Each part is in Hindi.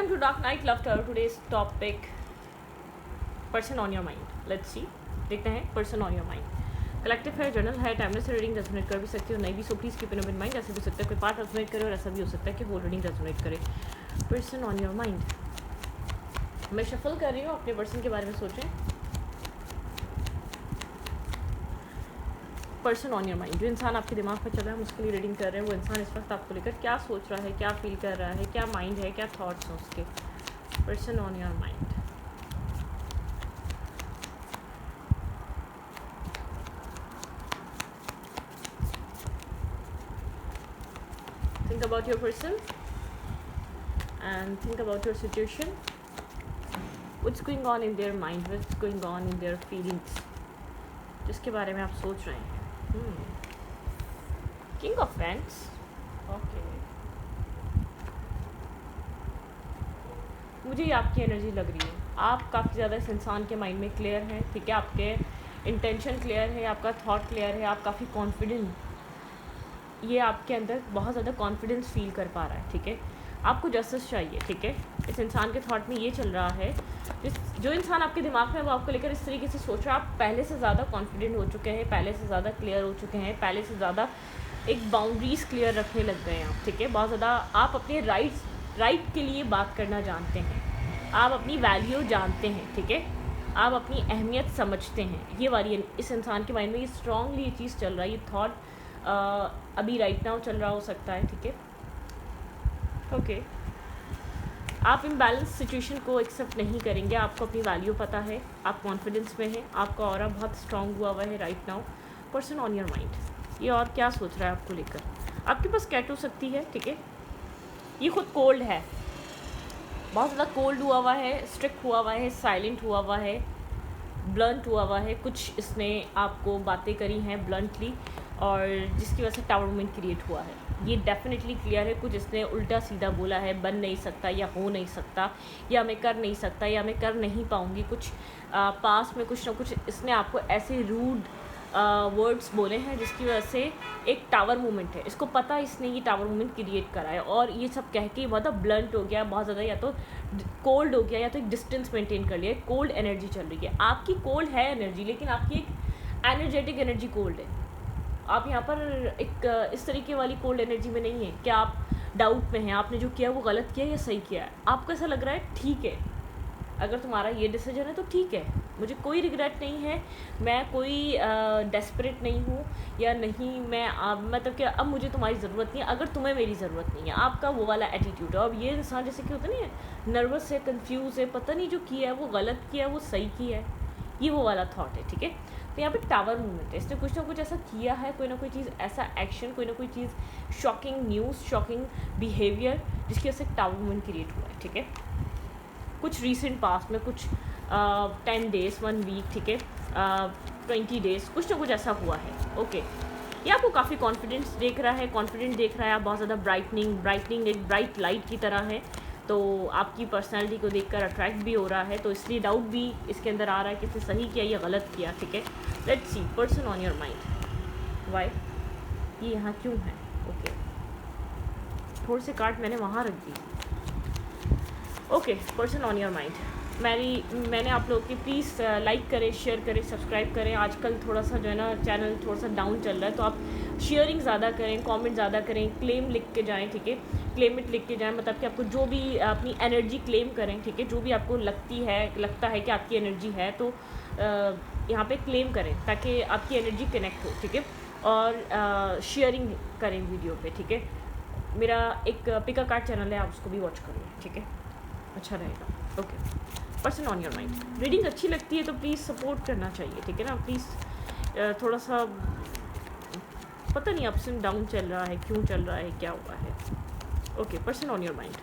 Welcome to Dark Night Laughter. Today's topic person on your mind. Let's see. देखते हैं person on your mind. Collective है, जर्नल है, टाइमलेस रीडिंग रेजोनेट कर भी सकती हो, नहीं भी, so please keep in mind. ऐसे भी हो सकता है कोई पार्ट रेजोनेट करे और ऐसा भी हो सकता है कि होल रीडिंग रेजोनेट करे. Person on your mind. मैं शफल कर रही हूँ, अपने पर्सन के बारे में सोचें. पर्सन ऑन योर माइंड, जो इंसान आपके दिमाग में चल रहा है, हम उसके लिए रीडिंग कर रहे हैं. वो इंसान इस वक्त आपको लेकर क्या सोच रहा है, क्या फील कर रहा है, क्या माइंड है, क्या थॉट्स हैं उसके. Person on your mind. Think about your person and think about your situation. What's going on in their mind? What's going on in their feelings? जिसके बारे में आप सोच रहे हैं. King of Wands. Okay. मुझे ये आपकी एनर्जी लग रही है. आप काफ़ी ज़्यादा इस इंसान के माइंड में क्लियर हैं. ठीक है, आपके इंटेंशन क्लियर है, आपका थॉट क्लियर है, आप काफ़ी कॉन्फिडेंट. ये आपके अंदर बहुत ज़्यादा कॉन्फिडेंस फील कर पा रहा है. ठीक है, आपको जस्टिस चाहिए. ठीक है, इस इंसान के थॉट में ये चल रहा है, जो इंसान आपके दिमाग में वो आपको लेकर इस तरीके से सोच रहा है. आप पहले से ज़्यादा कॉन्फिडेंट हो चुके हैं, पहले से ज़्यादा क्लियर हो चुके हैं, पहले से ज़्यादा एक बाउंड्रीज़ क्लियर रखने लग गए हैं आप. ठीक है, बहुत ज़्यादा आप अपने राइट के लिए बात करना जानते हैं. आप अपनी वैल्यू जानते हैं. ठीक है, आप अपनी अहमियत समझते हैं. ये वाली इस इंसान के माइंड में ये स्ट्रांगली ये चीज़ चल रहा है. ये थॉट अभी राइट नाउ चल रहा हो सकता है. ठीक है, ओके. आप इम्बैलेंस सिचुएशन को एक्सेप्ट नहीं करेंगे. आपको अपनी वैल्यू पता है, आप कॉन्फिडेंस में हैं, आपका ऑरा बहुत स्ट्रांग हुआ है right now. Person on your mind, ये और क्या सोच रहा है आपको लेकर. आपके पास कैट हो सकती है. ठीक है, ये खुद कोल्ड है, बहुत ज़्यादा कोल्ड हुआ है, स्ट्रिक्ट हुआ है, साइलेंट हुआ है, ब्लंट हुआ है. कुछ इसने आपको बातें करी हैं ब्लंटली और जिसकी वजह से टावर मूवमेंट क्रिएट हुआ है. ये डेफिनेटली क्लियर है, कुछ इसने उल्टा सीधा बोला है, बन नहीं सकता या हो नहीं सकता या मैं कर नहीं सकता या मैं कर नहीं पाऊँगी. कुछ पास में कुछ ना कुछ इसने आपको ऐसे रूड वर्ड्स बोले हैं जिसकी वजह से एक टावर मूवमेंट है. इसको पता है इसने ये टावर मूवमेंट क्रिएट करा है और ये सब कह के बहुत ब्लंट हो गया, बहुत ज़्यादा या तो कोल्ड हो गया या तो एक डिस्टेंस मेंटेन कर लिया. कोल्ड एनर्जी चल रही है. आपकी कोल्ड है एनर्जी, लेकिन आपकी एक एनर्जेटिक एनर्जी कोल्ड है. आप यहाँ पर एक इस तरीके वाली कोल्ड एनर्जी में नहीं है कि आप डाउट में हैं, आपने जो किया वो गलत किया या सही किया है. आपको ऐसा लग रहा है ठीक है, अगर तुम्हारा ये डिसीजन है तो ठीक है, मुझे कोई रिग्रेट नहीं है, मैं कोई डेस्परेट नहीं हूँ या नहीं, मैं मतलब कि अब मुझे तुम्हारी ज़रूरत नहीं है अगर तुम्हें मेरी ज़रूरत नहीं है. आपका वो वाला एटीट्यूड है. अब ये इंसान जैसे कि होता नहीं है, नर्वस है, कंफ्यूज है, पता नहीं जो किया है वो गलत किया है वो सही किया है, ये वो वाला थॉट है. ठीक है, तो यहाँ पे टावर मूवमेंट है. इसने कुछ ना कुछ ऐसा किया है, कोई ना कोई चीज़, ऐसा एक्शन, कोई ना कोई चीज़, शॉकिंग न्यूज़, शॉकिंग बिहेवियर जिसकी वजह से टावर मूवमेंट क्रिएट हुआ है. ठीक है, कुछ रीसेंट पास्ट में कुछ 10 डेज़ 1 वीक, ठीक है, 20 डेज़, कुछ ना कुछ ऐसा हुआ है. ओके, ये आपको काफ़ी कॉन्फिडेंस देख रहा है, कॉन्फिडेंट देख रहा है. आप बहुत ज़्यादा ब्राइटनिंग एक ब्राइट लाइट की तरह है. तो आपकी पर्सनैलिटी को देखकर अट्रैक्ट भी हो रहा है, तो इसलिए डाउट भी इसके अंदर आ रहा है कि इसने सही किया या गलत किया. ठीक है, let's see person on your mind. Why ये यहाँ क्यों है. ओके, थोड़े से कार्ड मैंने वहाँ रख दी. Okay, person on your mind. मैंने आप लोग की प्लीज़ लाइक करें, शेयर करें, सब्सक्राइब करें. आजकल थोड़ा सा जो है ना चैनल थोड़ा सा डाउन चल रहा है, तो आप शेयरिंग ज़्यादा करें, कमेंट ज़्यादा करें, क्लेम लिख के जाएं. ठीक है, क्लेमिट लिख के जाएं, मतलब कि आपको जो भी अपनी एनर्जी क्लेम करें. ठीक है, जो भी आपको लगता है कि आपकी एनर्जी है, तो यहाँ पे क्लेम करें ताकि आपकी एनर्जी कनेक्ट हो. ठीक है, और शेयरिंग करें वीडियो पे. ठीक है, मेरा एक पिका कार्ड चैनल है, आप उसको भी वॉच करिए. ठीक है, अच्छा रहेगा. Okay, person on your mind. Reading अच्छी लगती है तो प्लीज़ सपोर्ट करना चाहिए. ठीक है ना, प्लीज़. थोड़ा सा पता नहीं अप्स एंड डाउन चल रहा है, क्यों चल रहा है, क्या हुआ है. Okay, person on your mind.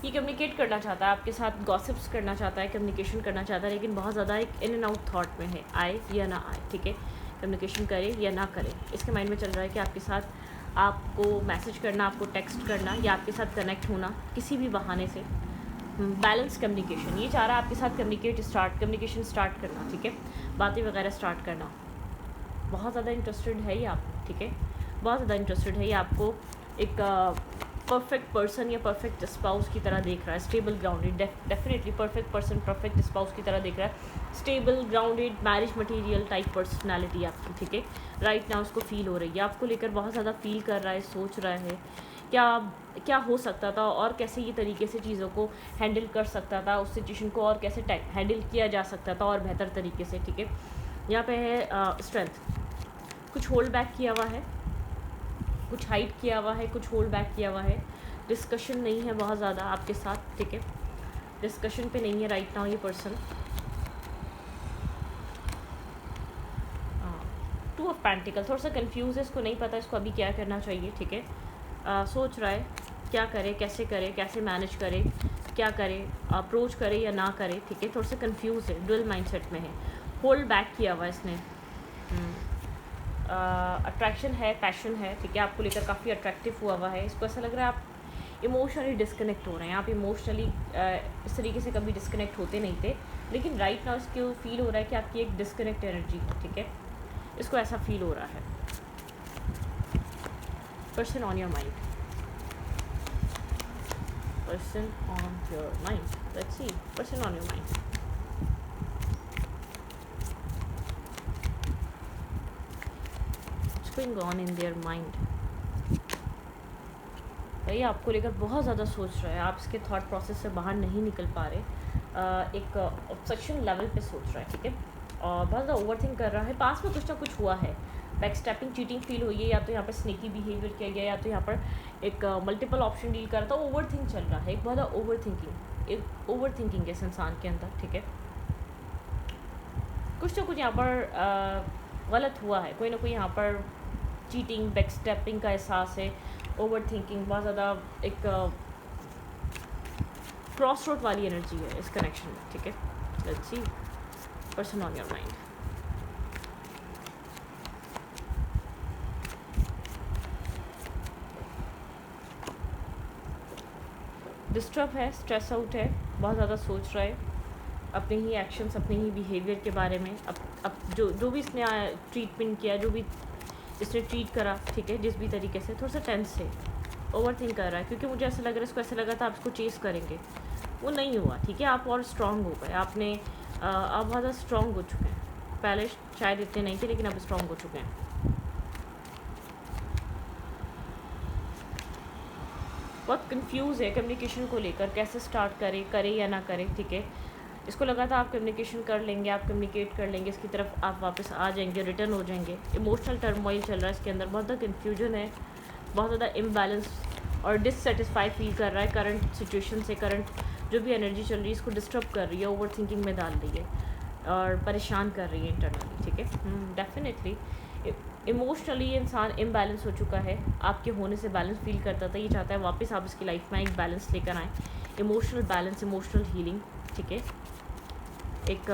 ये कम्युनिकेट करना चाहता है आपके साथ, गॉसिप्स करना चाहता है, कम्युनिकेशन करना चाहता है, लेकिन बहुत ज़्यादा एक इन एंड आउट थॉट में है, आए या ना आए. ठीक है, कम्युनिकेशन करे या ना करे, इसके माइंड में चल रहा है कि आपके साथ आपको मैसेज करना, आपको टेक्स्ट करना या आपके साथ कनेक्ट होना किसी भी बहाने से. बैलेंस कम्युनिकेशन, ये चाह रहा है आपके साथ कम्युनिकेशन स्टार्ट करना. ठीक है, बातें वगैरह स्टार्ट करना. बहुत ज़्यादा इंटरेस्टेड है ये आप. ठीक है, बहुत ज़्यादा इंटरेस्टेड है ये आपको एक परफेक्ट पर्सन या परफेक्ट स्पाउस की तरह देख रहा है, stable grounded, definitely perfect person perfect spouse की तरह देख रहा है, stable grounded marriage material type personality आपकी, ठीक है। राइट नाउ उसको फील हो रही है, आपको लेकर बहुत ज़्यादा फील कर रहा है, सोच रहा है क्या क्या हो सकता था और कैसे ये तरीके से चीज़ों को हैंडल कर सकता था, उस सिचुएशन को और कैसे हैंडल किया जा सकता था और बेहतर तरीके से, ठीक है। यहाँ पे है स्ट्रेंथ, कुछ होल्ड बैक किया हुआ है, कुछ हाइड किया हुआ है, कुछ होल्ड बैक किया हुआ है, डिस्कशन नहीं है बहुत ज़्यादा आपके साथ, ठीक है, डिस्कशन पे नहीं है राइट नाउ ये पर्सन। टू ऑफ पेंटिकल, थोड़ा सा कंफ्यूज है, इसको नहीं पता इसको अभी क्या करना चाहिए, ठीक है। सोच रहा है क्या करे, कैसे मैनेज करे, क्या करे, अप्रोच करे या ना करे, ठीक है, थोड़ा सा कंफ्यूज है, डुअल माइंडसेट में है, होल्ड बैक किया हुआ इसने। अट्रैक्शन है, पैशन है, ठीक है, आपको लेकर काफ़ी अट्रैक्टिव हुआ है, इसको ऐसा लग रहा है आप इमोशनली डिस्कनेक्ट हो रहे हैं, आप इमोशनली इस तरीके से कभी डिस्कनेक्ट होते नहीं थे, लेकिन राइट नाउ इसको फील हो रहा है कि आपकी एक डिस्कनेक्ट एनर्जी है, ठीक है, इसको ऐसा फील हो रहा है। Person on your mind, person on your mind, let's see, person on your mind. Going on in their mind, भाई आपको लेकर बहुत ज़्यादा सोच रहा है, आप इसके थॉट प्रोसेस से बाहर नहीं निकल पा रहे, एक ऑब्सेशन लेवल पे सोच रहा है, ठीक है, और बहुत ज़्यादा ओवर थिंक कर रहा है, पास में कुछ ना कुछ हुआ है, बैक स्टेपिंग, चीटिंग फील हुई है, या तो यहाँ पर स्नेकी बिहेवियर किया गया, या तो यहाँ पर एक मल्टीपल ऑप्शन डील कर रहा था, ओवर थिंक चल रहा है, एक बहुत ज़्यादा ओवर थिंकिंग है इस इंसान के अंदर, ठीक है, कुछ ना कुछ यहाँ पर गलत हुआ है, कोई ना कोई यहाँ पर चीटिंग, बैक स्टेपिंग का एहसास है, ओवर थिंकिंग, बहुत ज़्यादा एक क्रॉस रोड वाली एनर्जी है इस कनेक्शन में, ठीक है। Let's see, person on your mind, disturb है, स्ट्रेस आउट है, बहुत ज़्यादा सोच रहा है अपने ही एक्शंस, अपने ही बिहेवियर के बारे में, अब जो भी इसने ट्रीटमेंट किया, जो भी इसने ट्रीट करा, ठीक है, जिस भी तरीके से, थोड़ा सा टेंस है, ओवर थिंक कर रहा है, क्योंकि मुझे ऐसा लग रहा है, इसको ऐसा लगा था आप इसको चेस करेंगे, वो नहीं हुआ, ठीक है, आप और स्ट्रॉन्ग हो गए, आपने आप बहुत ज़्यादा स्ट्रॉन्ग हो चुके हैं, पहले शायद इतने नहीं थे लेकिन अब स्ट्रॉन्ग हो चुके हैं। बहुत कंफ्यूज है कम्युनिकेशन को लेकर, कैसे स्टार्ट करे या ना करे, ठीक है, इसको लगा था आप कम्युनिकेशन कर लेंगे, आप कम्युनिकेट कर लेंगे, इसकी तरफ आप वापस आ जाएंगे, रिटर्न हो जाएंगे, इमोशनल टर्मोइल चल रहा है इसके अंदर, बहुत ज़्यादा कन्फ्यूजन है, बहुत ज़्यादा इम्बैलेंस और डिससेटिस्फाई फील कर रहा है करंट सिचुएशन से, करंट जो भी एनर्जी चल रही है इसको डिस्टर्ब कर रही है, ओवर थिंकिंग में डाल रही है और परेशान कर रही है इंटरनली, ठीक है। डेफिनेटली इमोशनली ये इंसान इम्बैलेंस हो चुका है, आपके होने से बैलेंस फील करता था, ये चाहता है वापस आप इसकी लाइफ में एक बैलेंस लेकर आएँ, इमोशनल बैलेंस, इमोशनल हीलिंग, ठीक है, एक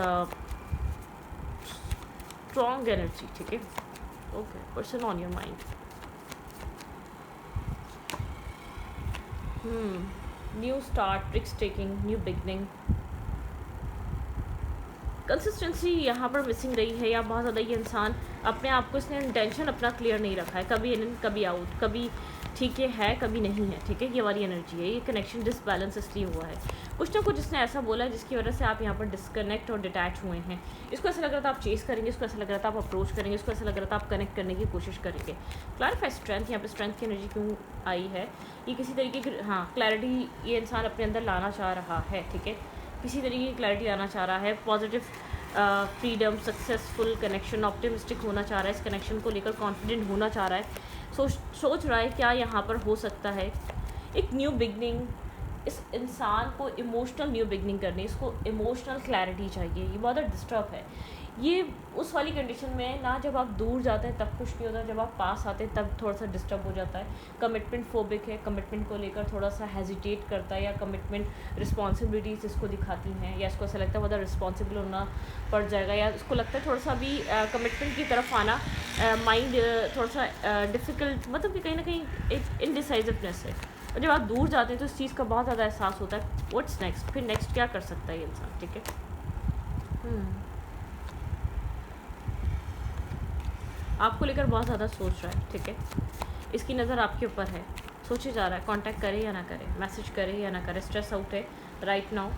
स्ट्रॉन्ग एनर्जी, ठीक है। Okay, person on your mind, new start, risk taking, new beginning, consistency यहाँ पर मिसिंग रही है, या बहुत ज़्यादा ये इंसान अपने आप को, इसने इंटेंशन अपना क्लियर नहीं रखा है, कभी इन कभी आउट, कभी ठीक है कभी नहीं है, ठीक है, ये वाली एनर्जी है, ये कनेक्शन डिसबैलेंस इसलिए हुआ है, कुछ ना कुछ इसने ऐसा बोला है जिसकी वजह से आप यहाँ पर डिस्कनेक्ट और डिटैच हुए हैं, इसको ऐसा लग रहा था आप चेस करेंगे, इसको ऐसा लग रहा था आप अप्रोच करेंगे, इसको ऐसा लग रहा था आप कनेक्ट करने की कोशिश करेंगे। क्लैरिफाई स्ट्रेंथ, यहाँ पर स्ट्रेंथ की एनर्जी क्यों आई है, ये किसी तरीके की क्लैरिटी ये इंसान अपने अंदर लाना चाह रहा है, ठीक है, किसी तरीके की क्लैरिटी लाना चाह रहा है, positive freedom, successful connection, optimistic होना चाह रहा है, इस कनेक्शन को लेकर कॉन्फिडेंट होना चाह रहा है, सोच रहा है क्या यहाँ पर हो सकता है एक न्यू बिगनिंग, इस इंसान को इमोशनल न्यू बिगनिंग करनी, इसको इमोशनल क्लैरिटी चाहिए, ये बहुत डिस्टर्ब है, ये उस वाली कंडीशन में ना, जब आप दूर जाते हैं तब कुछ नहीं होता, जब आप पास आते हैं तब थोड़ा सा डिस्टर्ब हो जाता है, कमिटमेंट फोबिक है, कमिटमेंट को लेकर थोड़ा सा हेजिटेट करता है, या कमिटमेंट रिस्पॉन्सिबिलिटीज़ इसको दिखाती हैं, या इसको ऐसा लगता है बहुत रिस्पॉन्सिबल होना पड़ जाएगा, या इसको लगता है थोड़ा सा भी कमिटमेंट की तरफ आना माइंड थोड़ा सा डिफ़िकल्ट, मतलब कि कहीं ना कहीं एक इनडिसाइसिवनेस है, और जब आप दूर जाते हैं तो इस चीज़ का बहुत ज़्यादा एहसास होता है, व्हाट्स नेक्स्ट, फिर नेक्स्ट क्या कर सकता है ये इंसान, ठीक है। आपको लेकर बहुत ज़्यादा सोच रहा है, ठीक है, इसकी नज़र आपके ऊपर है, सोचे जा रहा है कांटेक्ट करे या ना करे, मैसेज करे या ना करे, स्ट्रेस आउट है राइट नाउ।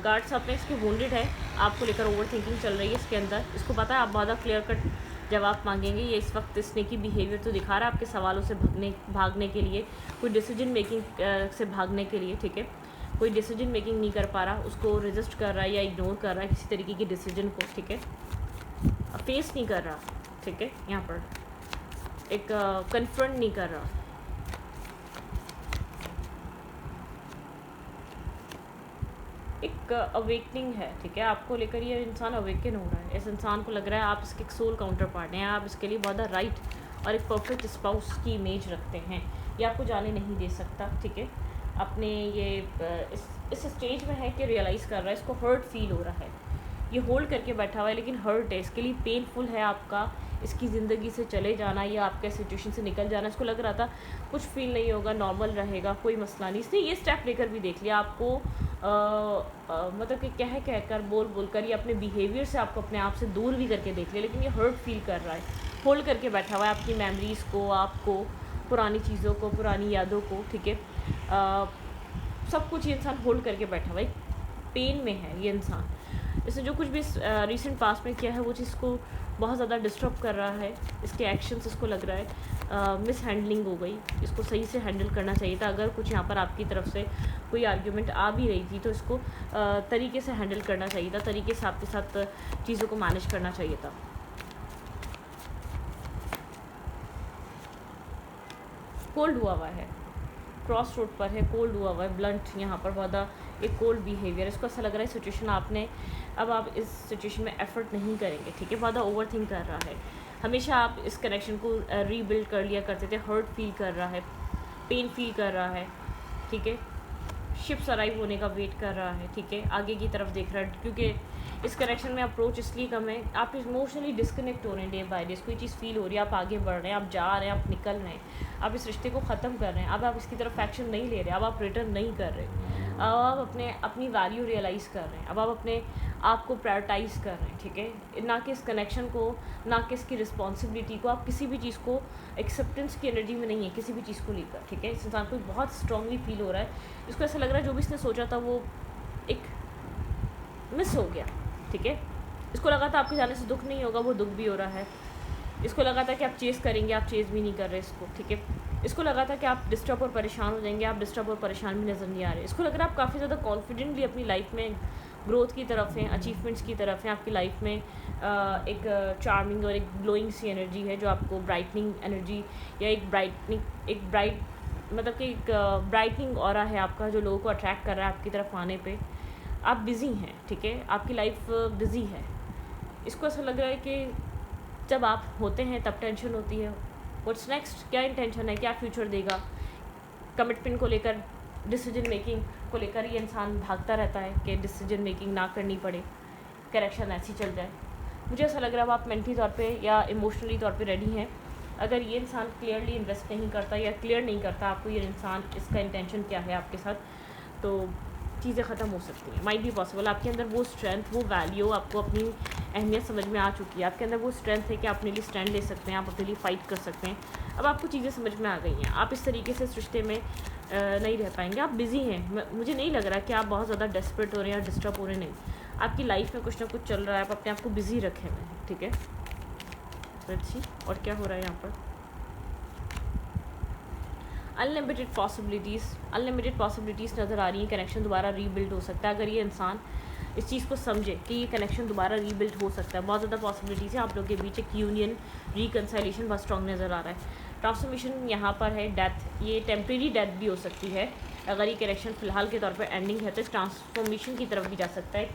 गार्ड्स अपने इसके वुंडेड है, आपको लेकर ओवर थिंकिंग चल रही है इसके अंदर। इसको पता है आप बहुत क्लियर कट जवाब मांगेंगे। ये इस वक्त इसने की बिहेवियर तो दिखा रहा है आपके सवालों से भागने के लिए, कोई डिसीजन मेकिंग से भागने के लिए, ठीक है। कोई डिसीजन मेकिंग नहीं कर पा रहा, उसको रेजिस्ट कर रहा है या इग्नोर कर रहा है किसी तरीके की डिसीजन को, ठीक है। फेस नहीं कर रहा, ठीक है। यहाँ पर एक कन्फ्रंट नहीं कर रहा। एक अवेकनिंग है, ठीक है। आपको लेकर ये इंसान अवेकन हो रहा है। इस इंसान को लग रहा है आप इसके सोल काउंटर पार्ट हैं, आप इसके लिए बहुत राइट और एक परफेक्ट स्पाउस की इमेज रखते हैं। ये आपको जाने नहीं दे सकता, ठीक है। अपने ये इस स्टेज में है कि रियलाइज़ कर रहा है, इसको हर्ट फील हो रहा है। ये होल्ड करके बैठा हुआ है लेकिन हर्ट है, इसके लिए पेनफुल है आपका इसकी ज़िंदगी से चले जाना या आपके सिचुएशन से निकल जाना। इसको लग रहा था कुछ फील नहीं होगा, नॉर्मल रहेगा, कोई मसला नहीं। इसने ये स्टेप लेकर भी देख लिया आपको मतलब कि कह कर बोल कर ये अपने बिहेवियर से आपको अपने आप से दूर भी करके देख लिया, लेकिन ये हर्ट फील कर रहा है, होल्ड करके बैठा हुआ है आपकी मेमोरीज़ को, आपको पुरानी चीज़ों को, पुरानी यादों को, ठीक है। सब कुछ ये इंसान होल्ड करके बैठा हुआ है, पेन में है ये इंसान। इसने जो कुछ भी रिसेंट पास्ट में किया है वो चीज़ को बहुत ज़्यादा डिस्टर्ब कर रहा है। इसके एक्शंस इसको लग रहा है मिस हैंडलिंग हो गई, इसको सही से हैंडल करना चाहिए था। अगर कुछ यहाँ पर आपकी तरफ से कोई आर्ग्यूमेंट आ भी रही थी तो इसको तरीके से हैंडल करना चाहिए था, तरीके से आपके साथ चीज़ों को मैनेज करना चाहिए था। कोल्ड हुआ हुआ है, क्रॉस रोड पर है, कोल्ड हुआ हुआ है, ब्लंट यहाँ पर बहुत एक कोल्ड बिहेवियर। इसको ऐसा लग रहा है सिचुएशन आपने अब आप इस सिचुएशन में एफर्ट नहीं करेंगे, ठीक है। बहुत ओवर थिंक कर रहा है। हमेशा आप इस कनेक्शन को रीबिल्ड कर लिया करते थे, हर्ट फील कर रहा है, पेन फील कर रहा है, ठीक है। शिप्स अराइव होने का वेट कर रहा है, ठीक है। आगे की तरफ देख रहा है क्योंकि इस कनेक्शन में अप्रोच इसलिए कम है, आप इमोशनली डिस्कनेक्ट हो रहे हैं डे बाय डे। कोई चीज़ फील हो रही है, आप आगे बढ़ रहे हैं, आप जा रहे हैं, आप निकल रहे हैं, आप इस रिश्ते को ख़त्म कर रहे हैं। अब आप इसकी तरफ एक्शन नहीं ले रहे, अब आप रिटर्न नहीं कर रहे, अब आप अपनी वैल्यू रियलाइज़ कर रहे हैं, अब आप अपने आप को प्रायोरिटाइज़ कर रहे हैं, ठीक है। ना कि इस कनेक्शन को, ना कि इसकी रिस्पॉन्सिबिलिटी को, आप किसी भी चीज़ को एक्सेप्टेंस की एनर्जी में नहीं है किसी भी चीज़ को लेकर, ठीक है। इस इंसान को बहुत स्ट्रांगली फील हो रहा है, इसको ऐसा लग रहा है जो भी इसने सोचा था वो एक मिस हो गया, ठीक है। इसको लगा था आपके जाने से दुख नहीं होगा, वो दुख भी हो रहा है। इसको लगा था कि आप चेज़ करेंगे, आप चेज़ भी नहीं कर रहे इसको, ठीक है। इसको लगा था कि आप डिस्टर्ब और परेशान हो जाएंगे, आप डिस्टर्ब और परेशान भी नज़र नहीं आ रहे। इसको लग रहा है आप काफ़ी ज़्यादा कॉन्फिडेंटली अपनी लाइफ में ग्रोथ की तरफ हैं, अचीवमेंट्स की तरफ हैं। आपकी लाइफ में एक चार्मिंग और एक ग्लोइंग सी एनर्जी है जो आपको ब्राइटनिंग एनर्जी या एक ब्राइट मतलब कि एक ब्राइटनिंग ऑरा है आपका जो लोगों को अट्रैक्ट कर रहा है आपकी तरफ आने पे। आप बिज़ी हैं, ठीक है, आपकी लाइफ बिज़ी है। इसको ऐसा लग रहा है कि जब आप होते हैं तब टेंशन होती है, व्हाट्स नेक्स्ट, क्या इंटेंशन है, क्या फ्यूचर देगा। कमिटमेंट को लेकर, डिसीजन मेकिंग को लेकर ये इंसान भागता रहता है कि डिसीजन मेकिंग ना करनी पड़े, करेक्शन ऐसी चल जाए। मुझे ऐसा लग रहा है आप मेंटली तौर पे या इमोशनली तौर पे रेडी हैं। अगर ये इंसान क्लियरली इन्वेस्ट नहीं करता या क्लियर नहीं करता आपको ये इंसान इसका इंटेंशन क्या है आपके साथ, तो चीज़ें ख़त्म हो सकती हैं। माइट बी पॉसिबल आपके अंदर वो स्ट्रेंथ, वो वैल्यू, आपको अपनी अहमियत समझ में आ चुकी है। आपके अंदर वो स्ट्रेंथ है कि आप अपने लिए स्टैंड ले सकते हैं, आप अपने लिए फ़ाइट कर सकते हैं। अब आपको चीज़ें समझ में आ गई हैं, आप इस तरीके से इस रिश्ते में नहीं रह पाएंगे। आप बिज़ी हैं, मुझे नहीं लग रहा कि आप बहुत ज़्यादा डेस्परेट हो रहे हैं या डिस्टर्ब हो रहे हैं, नहीं। आपकी लाइफ में कुछ ना कुछ चल रहा है, आप अपने आप को बिज़ी रखे हुए हैं, ठीक है। अच्छी और क्या हो रहा है यहाँ पर, अनलिमिटेड पॉसिबिलिटीज़ नज़र आ रही हैं। कनेक्शन दोबारा रीबिल्ड हो सकता है अगर ये इंसान इस चीज़ को समझे कि ये कनेक्शन दोबारा रीबिल्ड हो सकता है। बहुत ज़्यादा पॉसिबिलिटीज़ हैं आप लोगों के बीच, एक यूनियन, रिकन्सिलिएशन बहुत स्ट्रॉन्ग नज़र आ रहा है। ट्रांसफॉर्मेशन यहाँ पर है, डेथ, ये टेम्प्रेरी डेथ भी हो सकती है। अगर ये कनेक्शन फ़िलहाल के तौर पर एंडिंग है तो इस ट्रांसफॉर्मेशन की तरफ भी जा सकता है,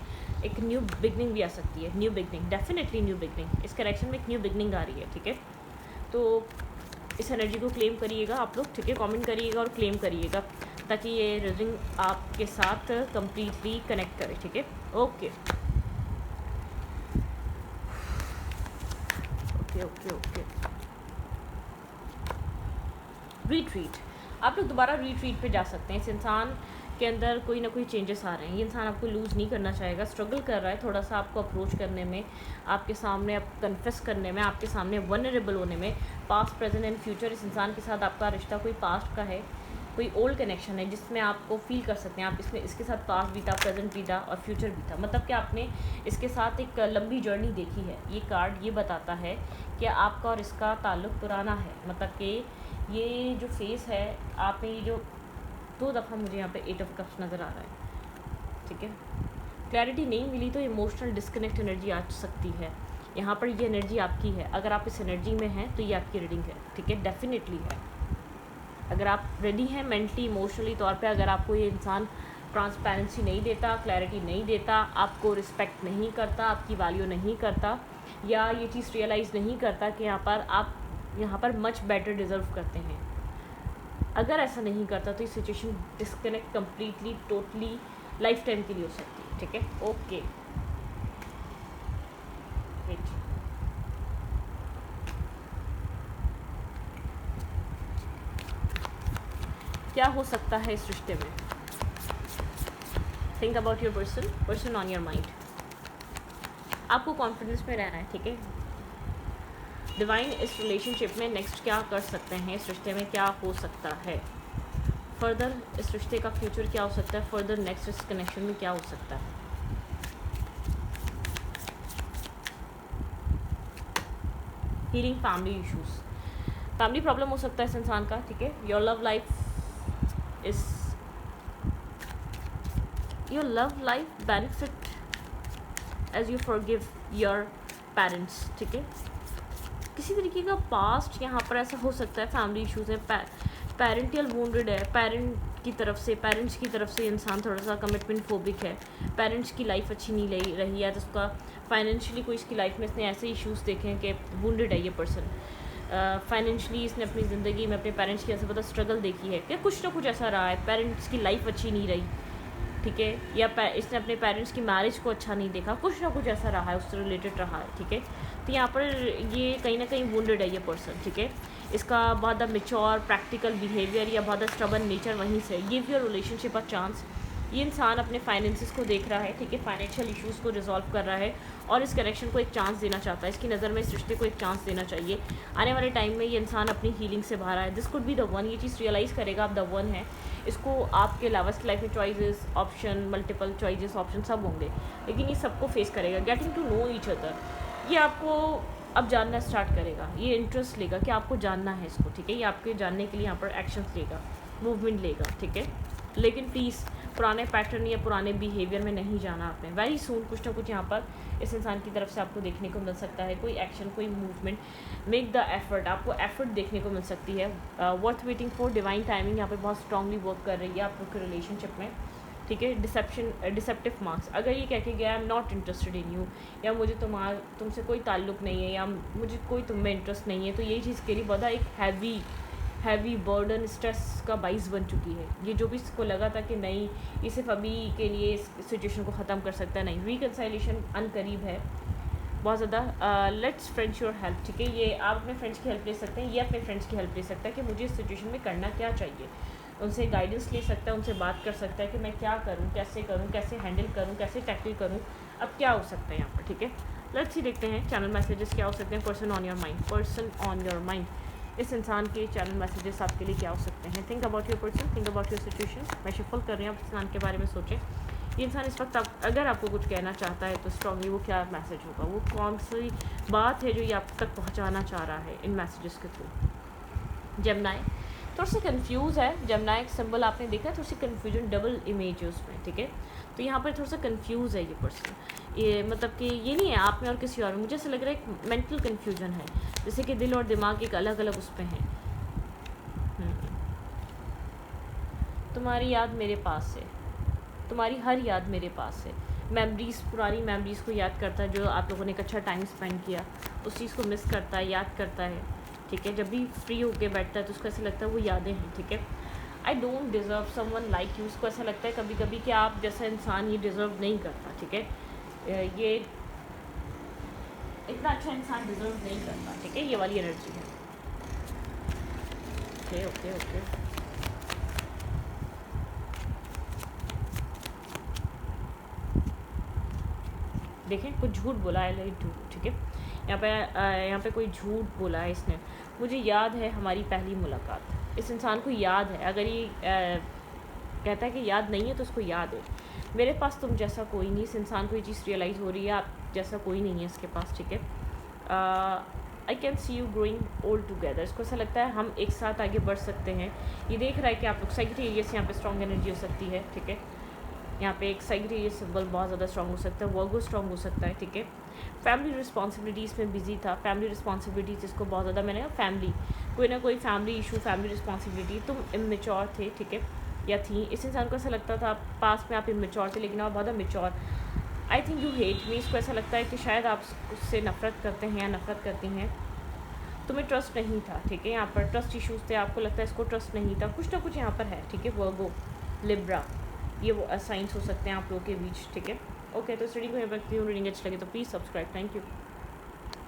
एक न्यू बिगनिंग भी आ सकती है। New beginning, definitely new beginning, इस कनेक्शन में एक न्यू बिगनिंग आ रही है, ठीक है। तो इस एनर्जी को क्लेम करिएगा आप लोग, ठीक है। कमेंट करिएगा और क्लेम करिएगा ताकि ये रीडिंग आपके साथ कंप्लीटली कनेक्ट करे, ठीक है। Okay okay okay okay. Retreat, आप लोग दोबारा रिट्रीट पे जा सकते हैं। इस इंसान के अंदर कोई ना कोई चेंजेस आ रहे हैं। ये इंसान आपको लूज़ नहीं करना चाहेगा, स्ट्रगल कर रहा है थोड़ा सा आपको अप्रोच करने में, आपके सामने आप कन्फेस करने में, आपके सामने वनरेबल होने में। पास्ट, प्रेजेंट एंड फ्यूचर, इस इंसान के साथ आपका रिश्ता कोई पास्ट का है, कोई ओल्ड कनेक्शन है जिसमें आपको फील कर सकते हैं आप इसमें इसके साथ पास्ट भी था, प्रेजेंट भी था और फ्यूचर भी था। मतलब कि आपने इसके साथ एक लंबी जर्नी देखी है। ये कार्ड ये बताता है कि आपका और इसका ताल्लुक़ पुराना है। मतलब कि ये जो फेस है, आपने ये जो 2 दफ़ा मुझे यहाँ पे 8 ऑफ कप्स नज़र आ रहा है, ठीक है। क्लैरिटी नहीं मिली तो इमोशनल डिस्कनेक्ट एनर्जी आ सकती है। यहाँ पर ये एनर्जी आपकी है। अगर आप इस एनर्जी में हैं तो ये आपकी रीडिंग है, ठीक है, डेफिनेटली है। अगर आप रेडी हैं मेंटली, इमोशनली तौर पे, अगर आपको ये इंसान ट्रांसपेरेंसी नहीं देता, क्लैरिटी नहीं देता, आपको रिस्पेक्ट नहीं करता, आपकी वैल्यू नहीं करता, या ये चीज़ रियलाइज़ नहीं करता कि आप यहाँ पर मच बेटर डिज़र्व करते हैं, अगर ऐसा नहीं करता तो ये situation disconnect completely, totally, life time के लिए हो सकती है, ठीक है। ओके, वेट, क्या हो सकता है इस रिश्ते में? Think about your person on your mind. आपको कॉन्फिडेंस में रहना है, ठीक है। डिवाइन इस रिलेशनशिप में नेक्स्ट क्या कर सकते हैं, इस रिश्ते में क्या हो सकता है, फर्दर इस रिश्ते का फ्यूचर क्या हो सकता है, फर्दर नेक्स्ट इस कनेक्शन में क्या हो सकता है। Healing family issues, family problem हो सकता है इस इंसान का, ठीक है। Your love life benefit as you forgive your parents, ठीक है। किसी तरीके का पास्ट यहाँ पर ऐसा हो सकता है, फैमिली इश्यूज है, पेरेंटियल वूंडेड है, पेरेंट्स की तरफ से इंसान थोड़ा सा कमिटमेंट फोबिक है, पेरेंट्स की लाइफ अच्छी नहीं रही है, तो उसका फाइनेंशियली कोई इसकी लाइफ में इसने ऐसे इश्यूज देखे हैं कि वूंडेड है ये पर्सन। फाइनेंशियली इसने अपनी ज़िंदगी में अपने पेरेंट्स की ऐसे पता स्ट्रगल देखी है कि कुछ ना कुछ ऐसा रहा है, पेरेंट्स की लाइफ अच्छी नहीं रही, ठीक है, या इसने अपने पेरेंट्स की मैरिज को अच्छा नहीं देखा, कुछ ना कुछ ऐसा रहा है, उससे रिलेटेड रहा है, ठीक है। तो यहाँ पर ये कहीं ना कहीं वुंडेड है ये पर्सन, ठीक है। इसका बहुत ज़्यादा मेच्योर प्रैक्टिकल बिहेवियर या बहुत ज़्यादा स्टबर्न नेचर वहीं से। Give your relationship a chance. ये इंसान अपने फाइनेंसिस को देख रहा है, ठीक है, फाइनेंशियल इश्यूज़ को रिजॉल्व कर रहा है और इस कनेक्शन को एक चांस देना चाहता है। इसकी नज़र में इस रिश्ते को एक चांस देना चाहिए। आने वाले टाइम में ये इंसान अपनी हीलिंग से बाहर आए, this could be the one. ये चीज़ रियलाइज़ करेगा आप द वन है। इसको आपके अलावा इसकी लाइफ में choices, option, multiple choices, option सब होंगे, लेकिन ये सबको फेस करेगा। Getting to know each other, ये आपको अब जानना स्टार्ट करेगा, ये इंटरेस्ट लेगा कि आपको जानना है इसको, ठीक है। ये आपके जानने के लिए यहाँ पर एक्शंस लेगा, मूवमेंट लेगा, ठीक है। लेकिन प्लीज़ पुराने पैटर्न या पुराने बिहेवियर में नहीं जाना आपने। वेरी सून कुछ ना कुछ यहाँ पर इस इंसान की तरफ से आपको देखने को मिल सकता है, कोई एक्शन, कोई मूवमेंट। मेक द एफर्ट, आपको एफर्ट देखने को मिल सकती है। Worth waiting for, divine timing यहाँ पर बहुत स्ट्रांगली वर्क कर रही है आप लोग के रिलेशनशिप में, ठीक है। डिसेप्टिव मार्क्स, अगर ये कह के गया I am not interested in you, या मुझे तुमसे कोई ताल्लुक़ नहीं है, या मुझे कोई तुम में इंटरेस्ट नहीं है, तो यही चीज़ के लिए बहुत एक हैवी बर्डन, स्ट्रेस का बाइस बन चुकी है। ये जो भी इसको लगा था कि नहीं ये सिर्फ अभी के लिए इस सिचुएशन को ख़त्म कर सकता है, नहीं, रिकन्साइलेशन अनकरीब है बहुत ज़्यादा। लेट्स फ्रेंड्स योर हेल्प, ठीक है। ये आप अपने फ्रेंड्स की हेल्प ले सकते हैं, ये अपने फ्रेंड्स की हेल्प ले सकता है कि मुझे इस सिचुएशन में करना क्या चाहिए। उनसे गाइडेंस ले सकता है, उनसे बात कर सकता है कि मैं क्या करूँ, कैसे हैंडल करूँ, कैसे टैकल करूँ, अब क्या हो सकता है यहाँ पर, ठीक है। लेट्स ही देखते हैं चैनल मैसेजेस क्या हो सकते हैं। पर्सन ऑन योर माइंड, इस इंसान के चैनल मैसेजेस आपके लिए क्या हो सकते हैं। Think about your person, think about your situation. मैं शफल कर रही हूँ, आप इंसान के बारे में सोचें। ये इंसान इस वक्त अगर आपको कुछ कहना चाहता है तो स्ट्रांगली वो क्या मैसेज होगा, वो कौन सी बात है जो ये आप तक पहुँचाना चाह रहा है इन मैसेजेस के थ्रू। जेमिनी थोड़ा सा कन्फ्यूज़ है, जेमिनी एक सिंबल आपने देखा है, थोड़ी सी कन्फ्यूजन, डबल इमेज है उसमें, ठीक है। तो यहाँ पर थोड़ा सा कन्फ्यूज़ है ये पर्सन, ये मतलब कि ये नहीं है आप में और किसी और में, मुझे ऐसा लग रहा है एक मेंटल कन्फ्यूजन है, जैसे कि दिल और दिमाग एक अलग अलग उस पर हैं। तुम्हारी याद मेरे पास है, तुम्हारी हर याद मेरे पास है। मेमोरीज़, पुरानी मेमोरीज़ को याद करता है, जो आप लोगों ने एक अच्छा टाइम स्पेंड किया, उस चीज़ को मिस करता है, याद करता है, ठीक है। जब भी फ्री होके बैठता है तो उसको ऐसा लगता है वो यादें हैं, ठीक है। I don't deserve someone like you, उसको ऐसा लगता है कभी कभी कि आप जैसा इंसान ये डिज़र्व नहीं करता, ठीक है। ये इतना अच्छा इंसान डिज़र्व नहीं करता, ठीक है। ये वाली एनर्जी है। ओके ओके ओके, देखें कुछ झूठ बोला, आई लाइक टू, ठीक है। यहाँ पे कोई झूठ बोला है इसने। मुझे याद है हमारी पहली मुलाकात। इस इंसान को याद है, अगर ये कहता है कि याद नहीं है तो उसको याद है। मेरे पास तुम जैसा कोई नहीं, इस इंसान को ये चीज़ रियलाइज़ हो रही है, आप जैसा कोई नहीं है इसके पास, ठीक है। I can see you growing old together, इसको ऐसा लगता है हम एक साथ आगे बढ़ सकते हैं। ये देख रहा है कि आप लोग सैजिटेरियस, यहाँ पे स्ट्रॉन्ग एनर्जी हो सकती है, ठीक है। यहाँ पे एक सैजिटेरियस सिंबल बहुत ज़्यादा स्ट्रॉन्ग हो सकता है, वर्गो स्ट्रॉन्ग हो सकता है, ठीक है। फैमिली रिस्पॉन्सिबिलिटीज़ में बिजी था। फैमिली रिस्पॉन्सिबिलिटीज़ इसको बहुत ज़्यादा, मैंने कहा फैमिली, कोई ना कोई फैमिली इशू, फैमिली रिस्पॉन्सिबिलिटी, तुम इमेच्योर थे, ठीक है, या थी। इस इंसान को ऐसा लगता था पास में आप इमेच्योर थे, लेकिन आप बहुत mature. I think you hate me, इसको ऐसा लगता है कि शायद आप उससे नफ़रत करते हैं या नफ़रत करती हैं। तुम्हें ट्रस्ट नहीं था, ठीक है। यहाँ पर ट्रस्ट इश्यूज़ थे, आपको लगता है इसको ट्रस्ट नहीं था, कुछ ना कुछ यहाँ पर है, ठीक है। वर्गो, लिब्रा, ये वो साइंस हो सकते हैं आप लोगों के बीच, ठीक है। ओके, तो इस रीडिंग को यहाँ पर रीडिंग अच्छी लगे तो प्लीज़ सब्सक्राइब। Thank you.